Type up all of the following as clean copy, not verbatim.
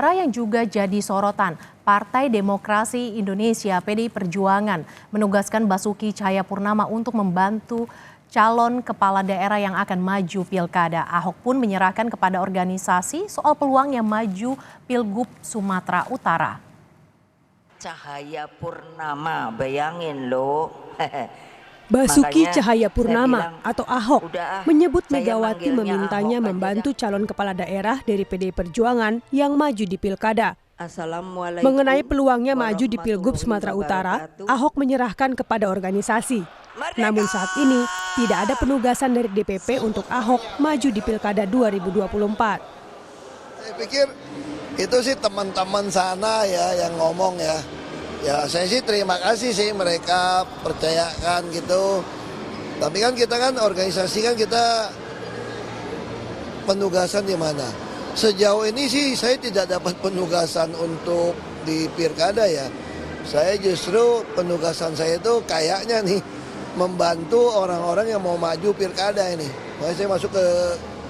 Yang juga jadi sorotan, Partai Demokrasi Indonesia (PDI Perjuangan) menugaskan Basuki Cahayapurnama untuk membantu calon kepala daerah yang akan maju pilkada. Ahok pun menyerahkan kepada organisasi soal peluangnya maju Pilgub Sumatera Utara. Cahayapurnama, bayangin loh. Basuki Cahayapurnama atau Ahok menyebut Megawati memintanya membantu calon kepala daerah dari PDI Perjuangan yang maju di pilkada. Mengenai peluangnya maju di Pilgub Sumatera Utara, Ahok menyerahkan kepada organisasi. Namun saat ini tidak ada penugasan dari DPP untuk Ahok maju di pilkada 2024. Saya pikir itu sih teman-teman sana ya yang ngomong ya. Ya saya sih terima kasih sih mereka percayakan gitu. Tapi kan kita kan organisasi kan kita penugasan di mana? Sejauh ini sih saya tidak dapat penugasan untuk di pilkada ya. Saya justru penugasan saya itu kayaknya nih membantu orang-orang yang mau maju pilkada ini. Makanya saya masuk ke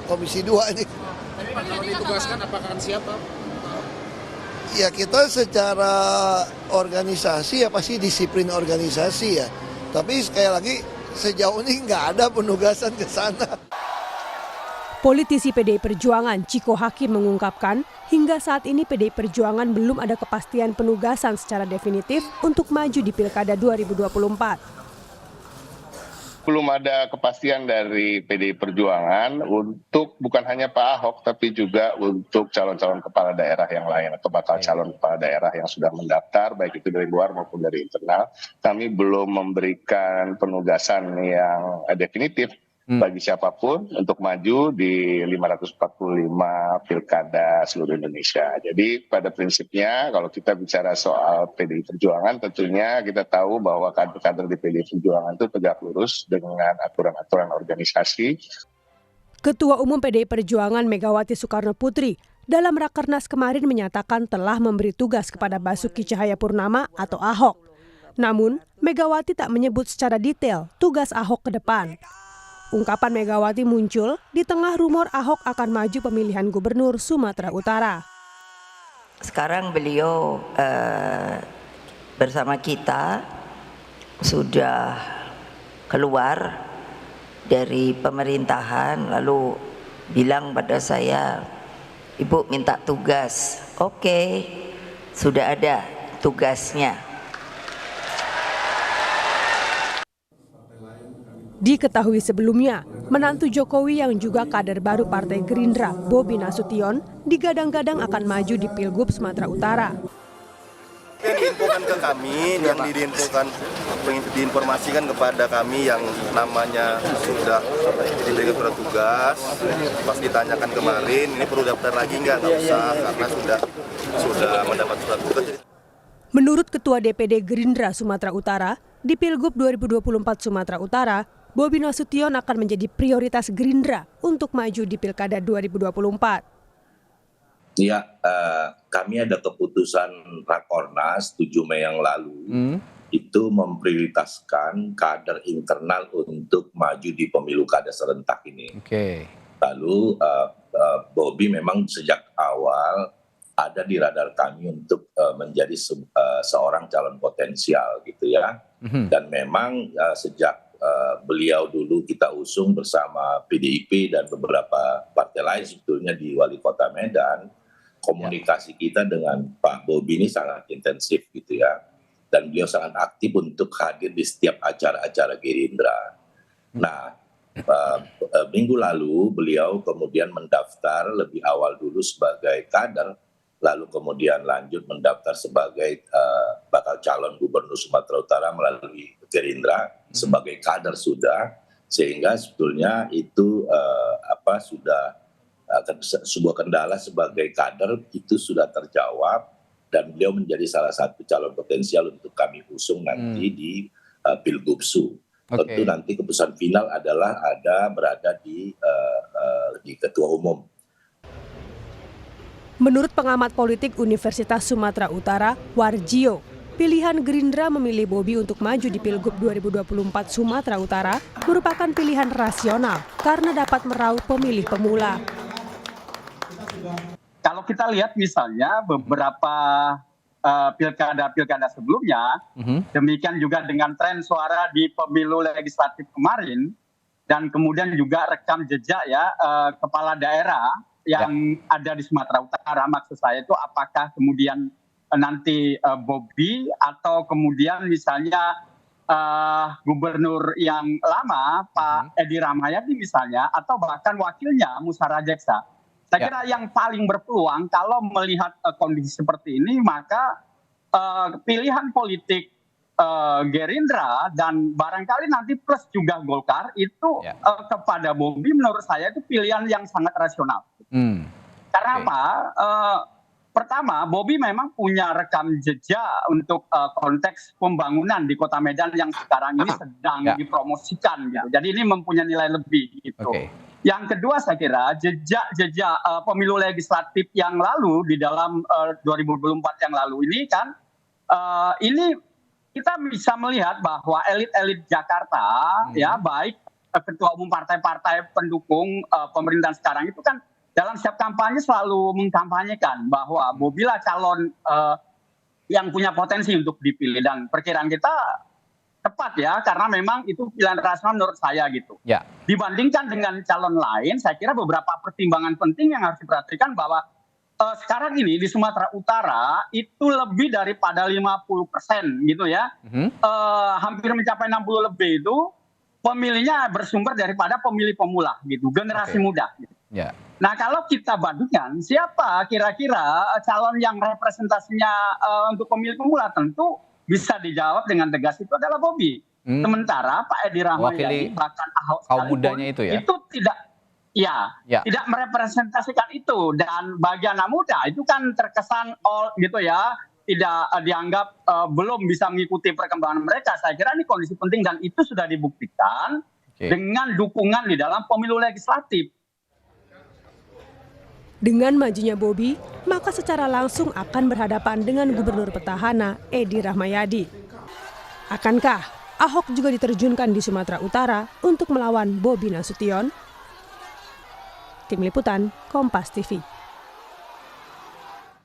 Komisi 2 ini. Tapi Pak, kalau ditugaskan apakah akan siapa? Ya kita secara organisasi ya pasti disiplin organisasi ya. Tapi sekali lagi sejauh ini nggak ada penugasan ke sana. Politisi PDI Perjuangan Ciko Hakim mengungkapkan hingga saat ini PDI Perjuangan belum ada kepastian penugasan secara definitif untuk maju di Pilkada 2024. Belum ada kepastian dari PDI Perjuangan untuk bukan hanya Pak Ahok tapi juga untuk calon-calon kepala daerah yang lain atau bakal calon kepala daerah yang sudah mendaftar baik itu dari luar maupun dari internal. Kami belum memberikan penugasan yang definitif bagi siapapun untuk maju di 545 pilkada seluruh Indonesia. Jadi pada prinsipnya kalau kita bicara soal PDI Perjuangan tentunya kita tahu bahwa kader-kader di PDI Perjuangan itu tegak lurus dengan aturan-aturan organisasi. Ketua Umum PDI Perjuangan Megawati Soekarno Putri dalam Rakernas kemarin menyatakan telah memberi tugas kepada Basuki Cahayapurnama atau Ahok. Namun Megawati tak menyebut secara detail tugas Ahok ke depan. Ungkapan Megawati muncul di tengah rumor Ahok akan maju pemilihan gubernur Sumatera Utara. Sekarang beliau bersama kita sudah keluar dari pemerintahan lalu bilang pada saya, Ibu minta tugas. Oke, sudah ada tugasnya. Diketahui sebelumnya, menantu Jokowi yang juga kader baru Partai Gerindra, Bobi Nasution, digadang-gadang akan maju di Pilgub Sumatera Utara. Yang diinfokan ke kami, yang diinformasikan kepada kami yang namanya sudah diberikan surat tugas, pas ditanyakan kemarin, ini perlu daftar lagi nggak usah, karena sudah mendapat surat tugas. Menurut Ketua DPD Gerindra Sumatera Utara, di Pilgub 2024 Sumatera Utara, Bobi Nasution akan menjadi prioritas Gerindra untuk maju di Pilkada 2024. Ya, kami ada keputusan Rakornas 7 Mei yang lalu, itu memprioritaskan kader internal untuk maju di pemilu kada serentak ini. Lalu Bobi memang sejak awal ada di radar kami untuk menjadi seorang calon potensial gitu ya. Dan memang sejak beliau dulu kita usung bersama PDIP dan beberapa partai lain sebetulnya di Wali Kota Medan, komunikasi kita dengan Pak Bobi ini sangat intensif gitu ya. Dan beliau sangat aktif untuk hadir di setiap acara-acara Gerindra. Nah, minggu lalu beliau kemudian mendaftar lebih awal dulu sebagai kader, lalu kemudian lanjut mendaftar sebagai bakal calon gubernur Sumatera Utara melalui Gerindra sebagai kader sudah, sehingga sebetulnya itu sudah sebuah kendala sebagai kader itu sudah terjawab dan beliau menjadi salah satu calon potensial untuk kami usung nanti di Pilgubsu. Tentu nanti keputusan final adalah berada di Ketua Umum. Menurut pengamat politik Universitas Sumatera Utara, Warjio, pilihan Gerindra memilih Bobi untuk maju di Pilgub 2024 Sumatera Utara merupakan pilihan rasional karena dapat meraup pemilih pemula. Kalau kita lihat misalnya beberapa pilkada sebelumnya, demikian juga dengan tren suara di pemilu legislatif kemarin, dan kemudian juga rekam jejak ya kepala daerah yang ada di Sumatera Utara. Maksud saya itu apakah kemudian nanti Bobi atau kemudian misalnya gubernur yang lama Pak Edi Rahmayadi misalnya, atau bahkan wakilnya Musa Rajeksa. Saya kira yang paling berpeluang kalau melihat kondisi seperti ini, maka pilihan politik Gerindra dan barangkali nanti plus juga Golkar itu kepada Bobi menurut saya itu pilihan yang sangat rasional. Karena apa? Pertama, Bobi memang punya rekam jejak untuk konteks pembangunan di Kota Medan yang sekarang ini sedang dipromosikan gitu. Jadi ini mempunyai nilai lebih gitu. Yang kedua saya kira jejak pemilu legislatif yang lalu di dalam 2024 yang lalu ini kan ini kita bisa melihat bahwa elit-elit Jakarta ya baik ketua umum partai-partai pendukung pemerintahan sekarang itu kan dalam setiap kampanye selalu mengkampanyekan bahwa Bobi lah calon yang punya potensi untuk dipilih, dan perkiraan kita tepat ya, karena memang itu pilihan rasional menurut saya gitu. Dibandingkan dengan calon lain, saya kira beberapa pertimbangan penting yang harus diperhatikan bahwa sekarang ini di Sumatera Utara itu lebih daripada 50% gitu ya, hampir mencapai 60 lebih itu pemilihnya bersumber daripada pemilih pemula gitu, generasi muda. Gitu. Nah kalau kita bandingkan siapa kira-kira calon yang representasinya untuk pemilih pemula, tentu bisa dijawab dengan tegas itu adalah Bobi. Sementara Pak Edi Rahmayadi bahkan Ahok kaum mudanya itu ya? Itu tidak merepresentasikan itu, dan bagi anak muda itu kan terkesan gitu ya, tidak dianggap belum bisa mengikuti perkembangan mereka. Saya kira ini kondisi penting dan itu sudah dibuktikan dengan dukungan di dalam pemilu legislatif. Dengan majunya Bobi, maka secara langsung akan berhadapan dengan gubernur petahana Edi Rahmayadi. Akankah Ahok juga diterjunkan di Sumatera Utara untuk melawan Bobi Nasution? Tim Liputan, Kompas TV.